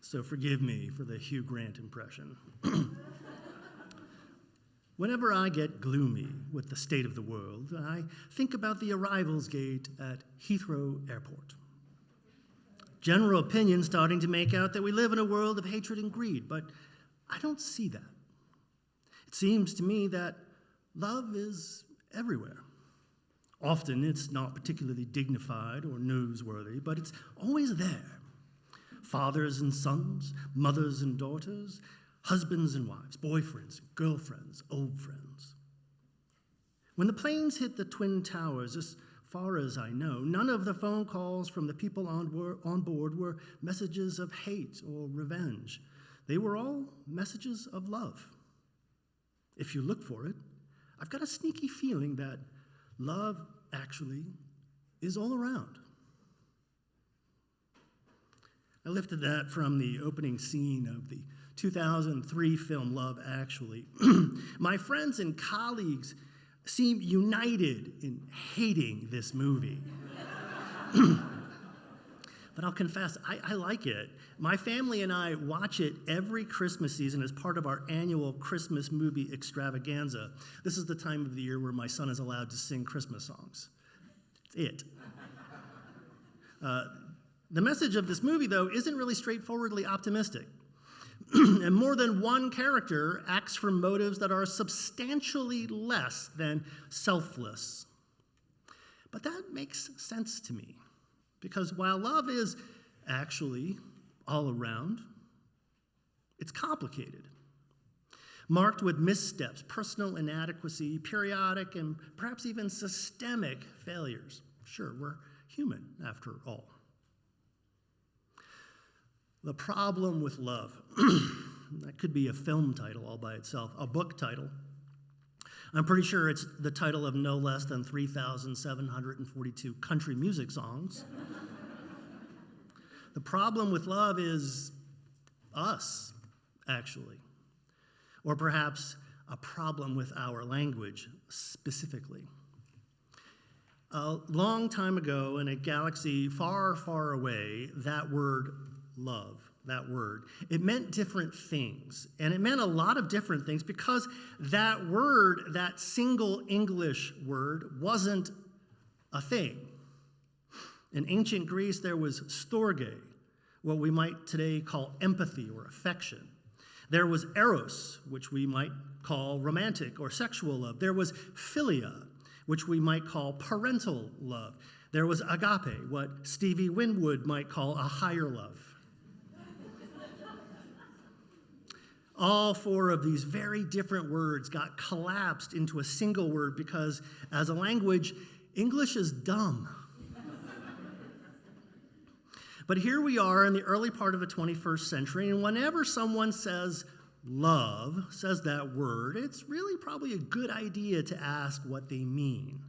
so forgive me for the Hugh Grant impression. Whenever I get gloomy with the state of the world, I think about the arrivals gate at Heathrow Airport. General opinion starting to make out that we live in a world of hatred and greed, but I don't see that. It seems to me that love is everywhere. Often it's not particularly dignified or newsworthy, but it's always there. Fathers and sons, mothers and daughters, husbands and wives, boyfriends, girlfriends, old friends. When the planes hit the Twin Towers, as far as I know, none of the phone calls from the people on board were messages of hate or revenge. They were all messages of love. If you look for it, I've got a sneaky feeling that love actually is all around. I lifted that from the opening scene of the 2003 film Love Actually. My friends and colleagues seem united in hating this movie. But I'll confess, I like it. My family and I watch it every Christmas season as part of our annual Christmas movie extravaganza. This is the time of the year where my son is allowed to sing Christmas songs. It's it. The message of this movie, though, isn't really straightforwardly optimistic. And more than one character acts from motives that are substantially less than selfless. But that makes sense to me, because while love is actually all around, it's complicated, marked with missteps, personal inadequacy, periodic and perhaps even systemic failures. Sure, we're human after all. The problem with love. That could be a film title all by itself, a book title. I'm pretty sure it's the title of no less than 3,742 country music songs. The problem with love is us, actually. Or perhaps a problem with our language specifically. A long time ago in a galaxy far, far away, that word love, that word, it meant different things. And it meant a lot of different things because that word, that single English word, wasn't a thing. In ancient Greece, there was storge, what we might today call empathy or affection. There was eros, which we might call romantic or sexual love. There was philia, which we might call parental love. There was agape, what Stevie Winwood might call a higher love. All four of these very different words got collapsed into a single word because, as a language, English is dumb. But here we are in the early part of the 21st century, and whenever someone says love, says that word, it's really probably a good idea to ask what they mean.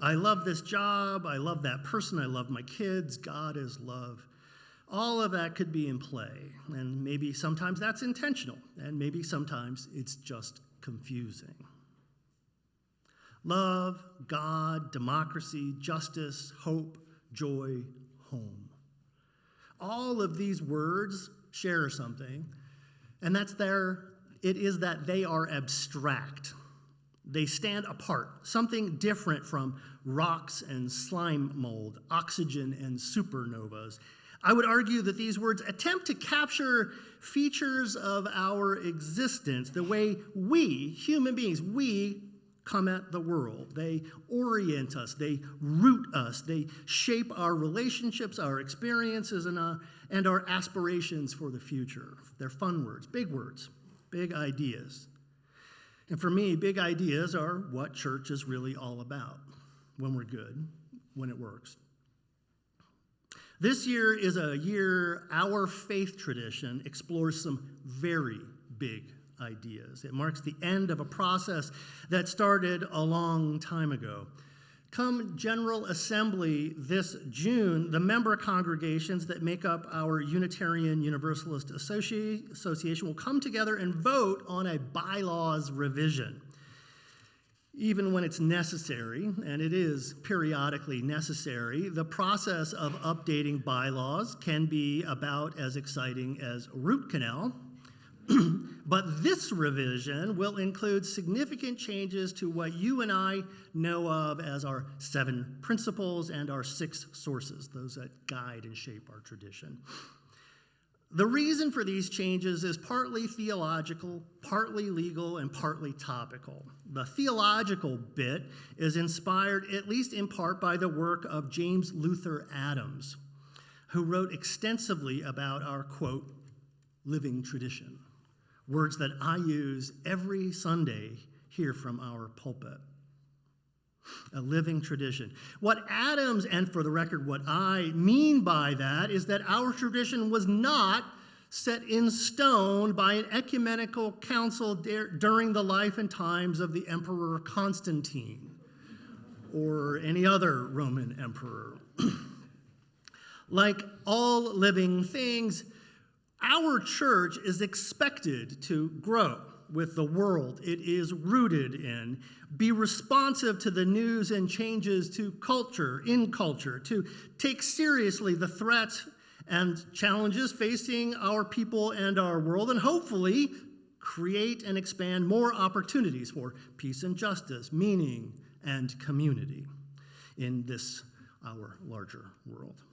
I love this job, I love that person, I love my kids, God is love. All of that could be in play, and maybe sometimes that's intentional, and maybe sometimes it's just confusing. Love, God, democracy, justice, hope, joy, home. All of these words share something, and it is that they are abstract. They stand apart, something different from rocks and slime mold, oxygen and supernovas. I would argue that these words attempt to capture features of our existence, the way we, human beings, we come at the world. They orient us, they root us, they shape our relationships, our experiences, and our aspirations for the future. They're fun words, big ideas. And for me, big ideas are what church is really all about when we're good, when it works. This year is a year our faith tradition explores some very big ideas. It marks the end of a process that started a long time ago. Come General Assembly this June, the member congregations that make up our Unitarian Universalist Association will come together and vote on a bylaws revision. Even when it's necessary, and it is periodically necessary, the process of updating bylaws can be about as exciting as a root canal. But this revision will include significant changes to what you and I know of as our 7 principles and our 6 sources, those that guide and shape our tradition. The reason for these changes is partly theological, partly legal, and partly topical. The theological bit is inspired, at least in part, by the work of James Luther Adams, who wrote extensively about our, quote, living tradition, words that I use every Sunday here from our pulpit. A living tradition. What Adams, and for the record, what I mean by that, is that our tradition was not set in stone by an ecumenical council during the life and times of the Emperor Constantine or any other Roman emperor. Like all living things, our church is expected to grow with the world it is rooted in, be responsive to the news and changes to culture, to take seriously the threats and challenges facing our people and our world, and hopefully create and expand more opportunities for peace and justice, meaning and community in this, our larger world.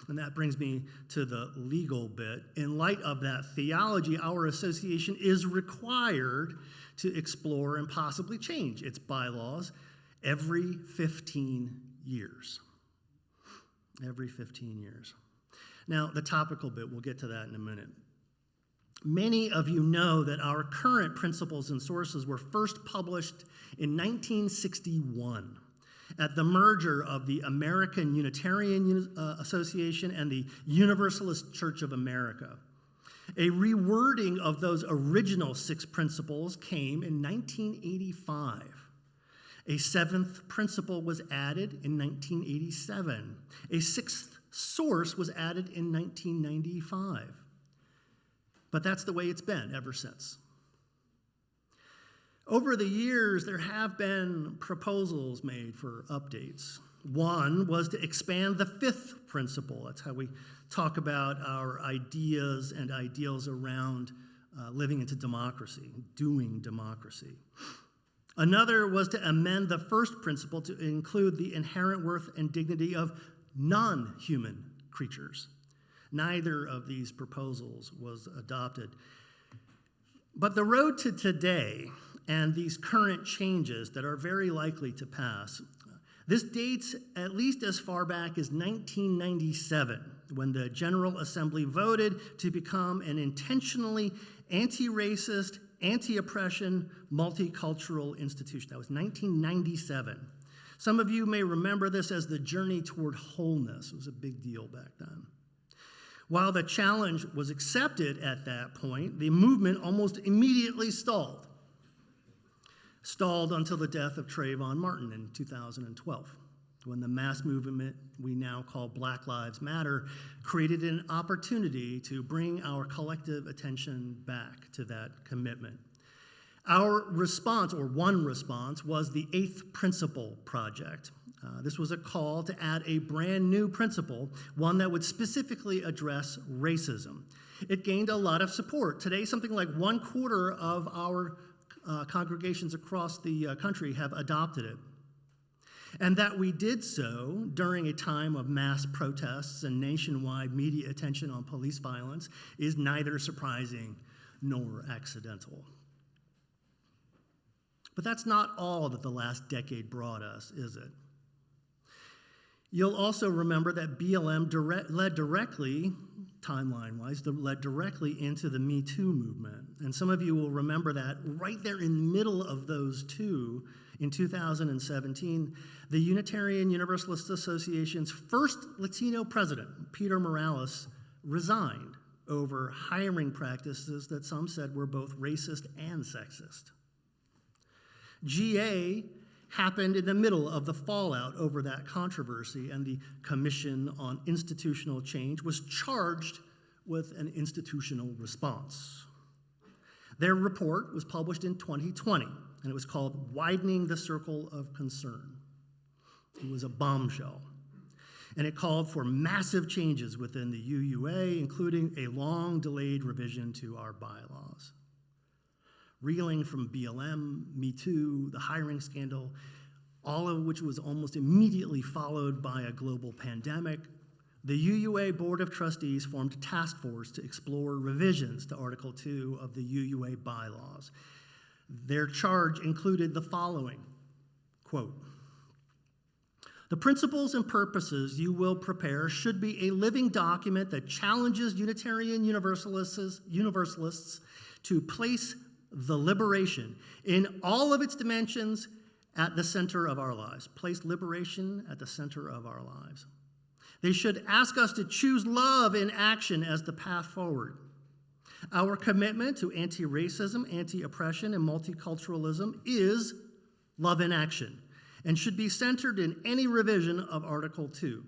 And that brings me to the legal bit. In light of that theology, our association is required to explore and possibly change its bylaws every 15 years. Every 15 years. Now, the topical bit, we'll get to that in a minute. Many of you know that our current principles and sources were first published in 1961. At the merger of the American Unitarian Association and the Universalist Church of America. A rewording of those original 6 principles came in 1985. A 7th principle was added in 1987. A 6th source was added in 1995. But that's the way it's been ever since. Over the years, there have been proposals made for updates. One was to expand the 5th principle. That's how we talk about our ideas and ideals around living into democracy, doing democracy. Another was to amend the 1st principle to include the inherent worth and dignity of non-human creatures. Neither of these proposals was adopted. But the road to today and these current changes that are very likely to pass, this dates at least as far back as 1997, when the General Assembly voted to become an intentionally anti-racist, anti-oppression, multicultural institution. That was 1997. Some of you may remember this as the journey toward wholeness. It was a big deal back then. While the challenge was accepted at that point, the movement almost immediately stalled. Stalled until the death of Trayvon Martin in 2012, when the mass movement we now call Black Lives Matter created an opportunity to bring our collective attention back to that commitment. Our response, or one response, was the 8th Principle Project. This was a call to add a brand new principle, one that would specifically address racism. It gained a lot of support. Today, something like 1/4 of our congregations across the country have adopted it. And that we did so during a time of mass protests and nationwide media attention on police violence is neither surprising nor accidental. But that's not all that the last decade brought us, is it? You'll also remember that BLM led directly, timeline-wise, led directly into the Me Too movement. And some of you will remember that right there in the middle of those two, in 2017, the Unitarian Universalist Association's first Latino president, Peter Morales, resigned over hiring practices that some said were both racist and sexist. GA happened in the middle of the fallout over that controversy, and the Commission on Institutional Change was charged with an institutional response. Their report was published in 2020, and it was called Widening the Circle of Concern. It was a bombshell, and it called for massive changes within the UUA, including a long-delayed revision to our bylaws. Reeling from BLM, Me Too, the hiring scandal, all of which was almost immediately followed by a global pandemic, the UUA Board of Trustees formed a task force to explore revisions to Article 2 of the UUA bylaws. Their charge included the following, quote, "The principles and purposes you will prepare should be a living document that challenges Unitarian Universalists to place the liberation in all of its dimensions at the center of our lives." Place liberation at the center of our lives. They should ask us to choose love in action as the path forward. Our commitment to anti-racism, anti-oppression, and multiculturalism is love in action and should be centered in any revision of Article 2.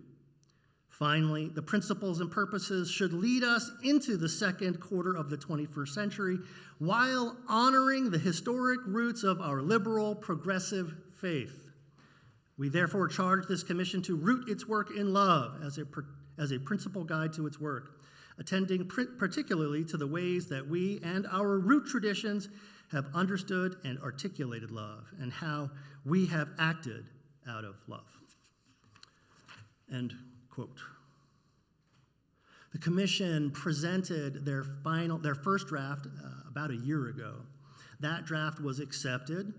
Finally, the principles and purposes should lead us into the second quarter of the 21st century while honoring the historic roots of our liberal, progressive faith. We therefore charge this commission to root its work in love as a principal guide to its work, attending particularly to the ways that we and our root traditions have understood and articulated love, and how we have acted out of love. End quote. The commission presented their first draft about a year ago. That draft was accepted.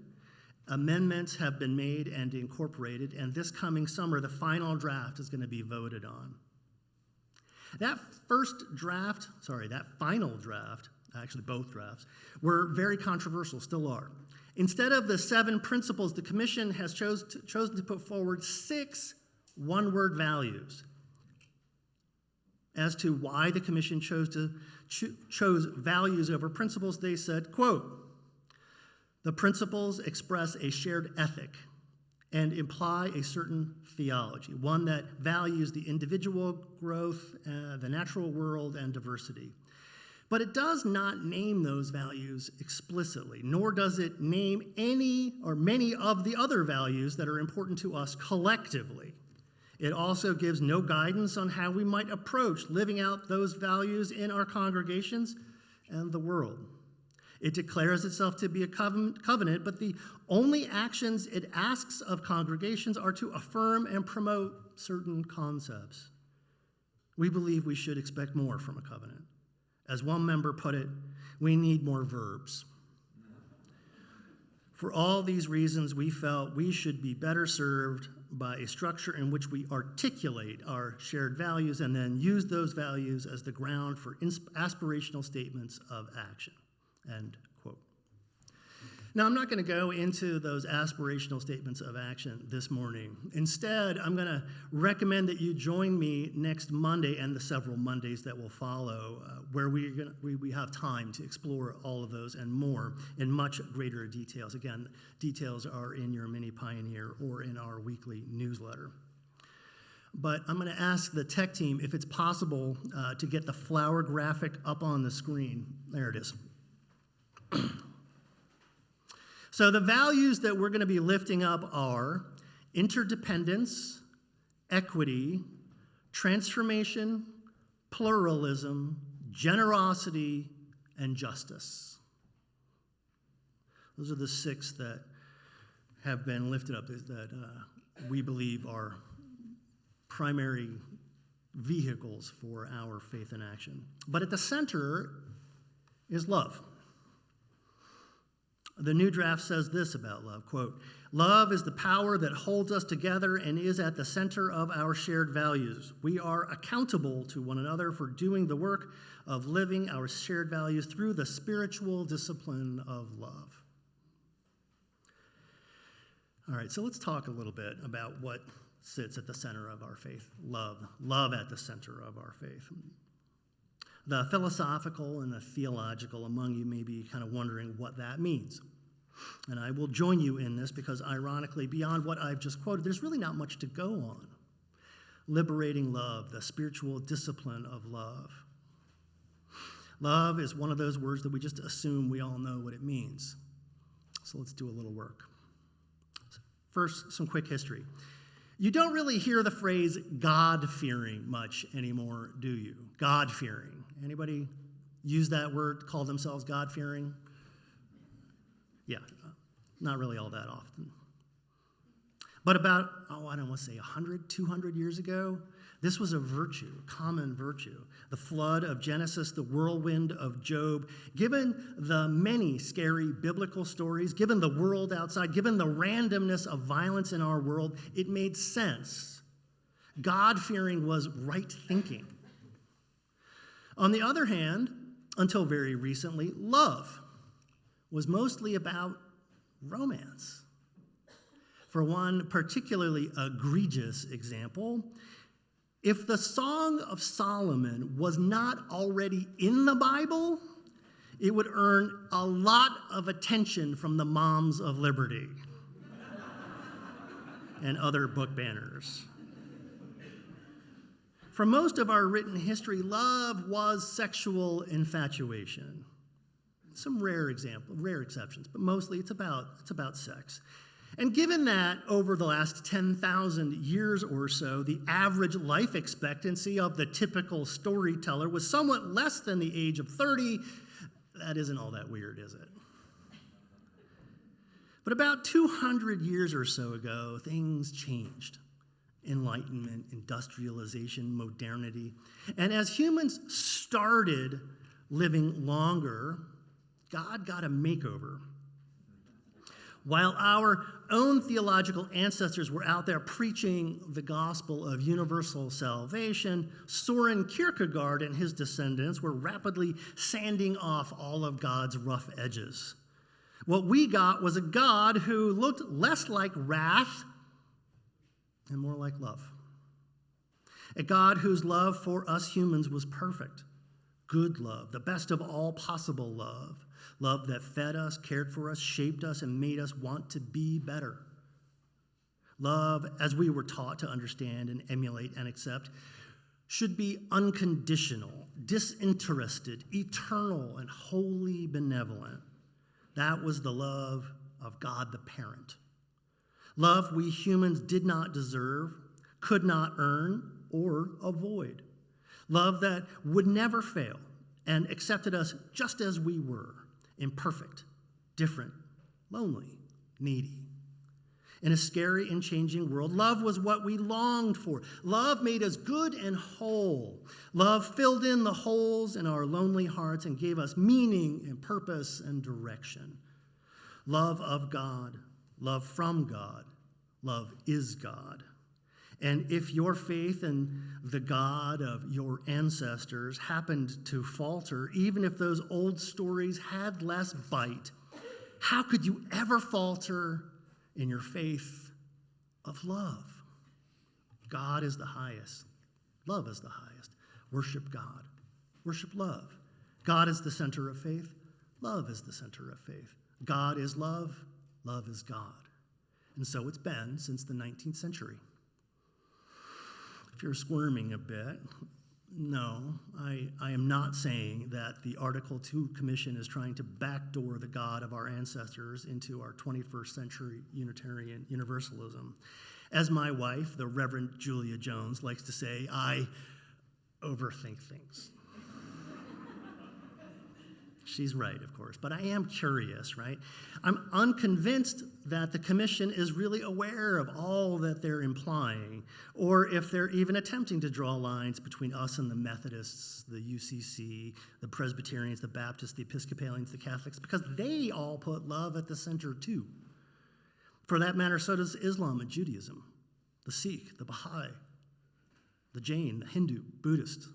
Amendments have been made and incorporated, and this coming summer, the final draft is going to be voted on. That final draft, actually both drafts, were very controversial, still are. Instead of the 7 principles, the commission has chosen to put forward 6 one-word values. As to why the commission chose values over principles, they said, quote, "The principles express a shared ethic and imply a certain theology, one that values the individual growth, the natural world, and diversity. But it does not name those values explicitly, nor does it name any or many of the other values that are important to us collectively. It also gives no guidance on how we might approach living out those values in our congregations and the world. It declares itself to be a covenant, but the only actions it asks of congregations are to affirm and promote certain concepts. We believe we should expect more from a covenant. As one member put it, we need more verbs. For all these reasons, we felt we should be better served by a structure in which we articulate our shared values and then use those values as the ground for aspirational statements of action." End quote. Now, I'm not going to go into those aspirational statements of action this morning. Instead, I'm going to recommend that you join me next Monday and the several Mondays that will follow, where we have time to explore all of those and more in much greater details. Again, details are in your Mini Pioneer or in our weekly newsletter. But I'm going to ask the tech team if it's possible to get the flower graphic up on the screen. There it is. So the values that we're going to be lifting up are interdependence, equity, transformation, pluralism, generosity, and justice. Those are the 6 that have been lifted up that we believe are primary vehicles for our faith in action. But at the center is love. The new draft says this about love, quote, "Love is the power that holds us together and is at the center of our shared values. We are accountable to one another for doing the work of living our shared values through the spiritual discipline of love." All right, so let's talk a little bit about what sits at the center of our faith. Love at the center of our faith. The philosophical and the theological among you may be kind of wondering what that means. And I will join you in this because, ironically, beyond what I've just quoted, there's really not much to go on. Liberating love, the spiritual discipline of love. Love is one of those words that we just assume we all know what it means. So let's do a little work. First, some quick history. You don't really hear the phrase God-fearing much anymore, do you? God-fearing. Anybody use that word, call themselves God-fearing? Yeah, not really all that often. But about, I don't want to say 100, 200 years ago, this was a virtue, common virtue. The flood of Genesis, the whirlwind of Job. Given the many scary biblical stories, given the world outside, given the randomness of violence in our world, it made sense. God-fearing was right thinking. On the other hand, until very recently, love was mostly about romance. For one particularly egregious example, if the Song of Solomon was not already in the Bible, it would earn a lot of attention from the moms of liberty and other book banners. For most of our written history, love was sexual infatuation. Some rare exceptions, but mostly it's about sex. And given that over the last 10,000 years or so, the average life expectancy of the typical storyteller was somewhat less than the age of 30, that isn't all that weird, is it? But about 200 years or so ago, things changed. Enlightenment, industrialization, modernity. And as humans started living longer, God got a makeover. While our own theological ancestors were out there preaching the gospel of universal salvation, Soren Kierkegaard and his descendants were rapidly sanding off all of God's rough edges. What we got was a God who looked less like wrath and more like love. A God whose love for us humans was perfect, good love, the best of all possible love. Love that fed us, cared for us, shaped us, and made us want to be better. Love, as we were taught to understand and emulate and accept, should be unconditional, disinterested, eternal, and wholly benevolent. That was the love of God the parent. Love we humans did not deserve, could not earn, or avoid. Love that would never fail and accepted us just as we were. Imperfect, different, lonely, needy. In a scary and changing world, love was what we longed for. Love made us good and whole. Love filled in the holes in our lonely hearts and gave us meaning and purpose and direction. Love of God, love from God, love is God. And if your faith in the God of your ancestors happened to falter, even if those old stories had less bite, how could you ever falter in your faith of love? God is the highest. Love is the highest. Worship God. Worship love. God is the center of faith. Love is the center of faith. God is love. Love is God. And so it's been since the 19th century. If you're squirming a bit, no, I am not saying that the Article 2 Commission is trying to backdoor the God of our ancestors into our 21st century Unitarian Universalism. As my wife, the Reverend Julia Jones, likes to say, I overthink things. She's right, of course, but I am curious, right? I'm unconvinced that the commission is really aware of all that they're implying, or if they're even attempting to draw lines between us and the Methodists, the UCC, the Presbyterians, the Baptists, the Episcopalians, the Catholics, because they all put love at the center too. For that matter, so does Islam and Judaism, the Sikh, the Baha'i, the Jain, the Hindu, Buddhist.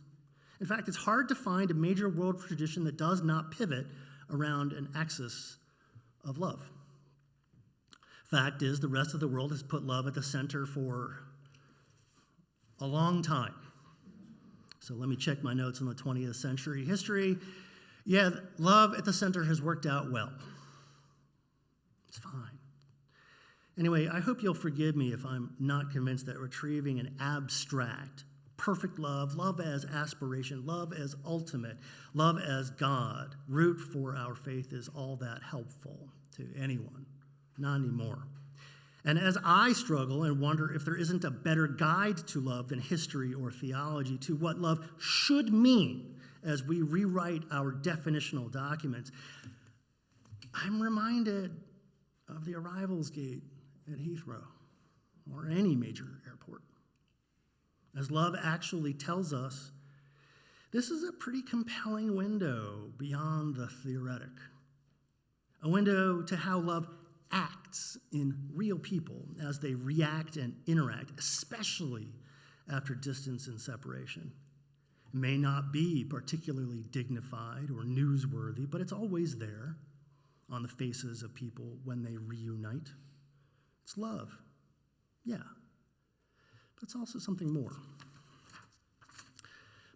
In fact, it's hard to find a major world tradition that does not pivot around an axis of love. Fact is, the rest of the world has put love at the center for a long time. So let me check my notes on the 20th century history. Yeah, love at the center has worked out well. It's fine. Anyway, I hope you'll forgive me if I'm not convinced that retrieving an abstract perfect love, love as aspiration, love as ultimate, love as God, root for our faith is all that helpful to anyone. Not anymore. And as I struggle and wonder if there isn't a better guide to love than history or theology to what love should mean as we rewrite our definitional documents, I'm reminded of the arrivals gate at Heathrow or any major airport. As love actually tells us, this is a pretty compelling window beyond the theoretic. A window to how love acts in real people as they react and interact, especially after distance and separation. It may not be particularly dignified or newsworthy, but it's always there on the faces of people when they reunite. It's love, yeah, but it's also something more.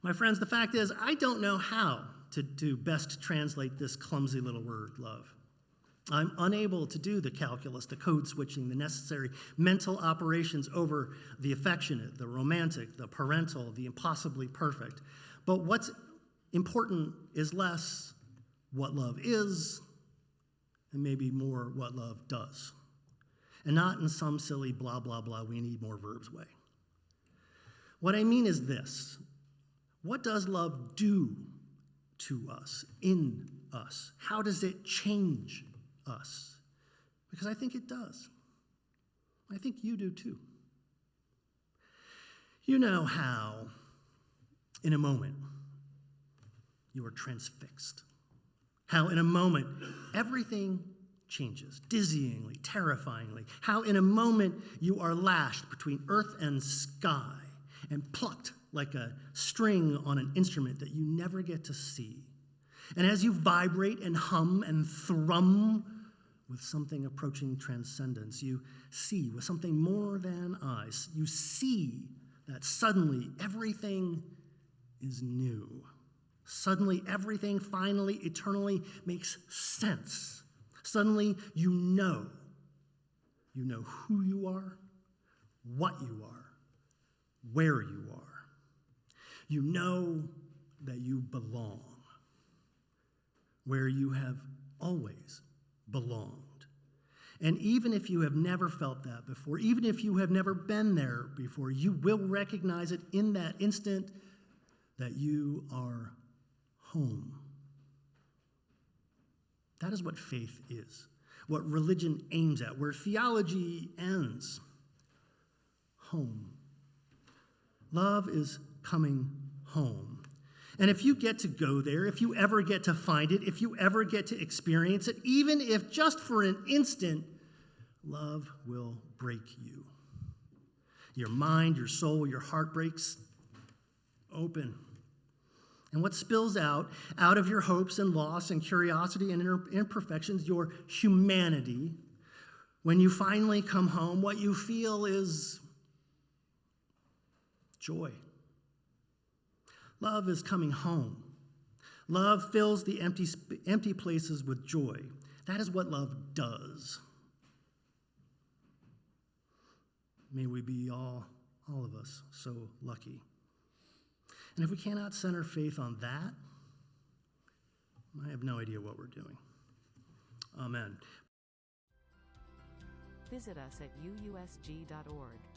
My friends, the fact is, I don't know how to best translate this clumsy little word, love. I'm unable to do the calculus, the code switching, the necessary mental operations over the affectionate, the romantic, the parental, the impossibly perfect. But what's important is less what love is and maybe more what love does. And not in some silly blah, blah, blah, we need more verbs way. What I mean is this. What does love do to us, in us? How does it change us? Because I think it does. I think you do too. You know how, in a moment, you are transfixed. How, in a moment, everything changes, dizzyingly, terrifyingly. How, in a moment, you are lashed between earth and sky and plucked like a string on an instrument that you never get to see. And as you vibrate and hum and thrum with something approaching transcendence, you see with something more than eyes. You see that suddenly everything is new. Suddenly everything finally, eternally makes sense. Suddenly you know. You know who you are, what you are, where you are. You know that you belong where you have always belonged. And even if you have never felt that before, even if you have never been there before, you will recognize it in that instant that you are home. That is what faith is, what religion aims at, where theology ends. Home. Love is coming home. And if you get to go there, if you ever get to find it, if you ever get to experience it, even if just for an instant, love will break you. Your mind, your soul, your heart breaks open. And what spills out of your hopes and loss and curiosity and imperfections, your humanity, when you finally come home, what you feel is joy. Love is coming home. Love fills the empty places with joy. That is what love does. May we be all of us so lucky. And if we cannot center faith on that, I have no idea what we're doing. Amen. Visit us at uusg.org.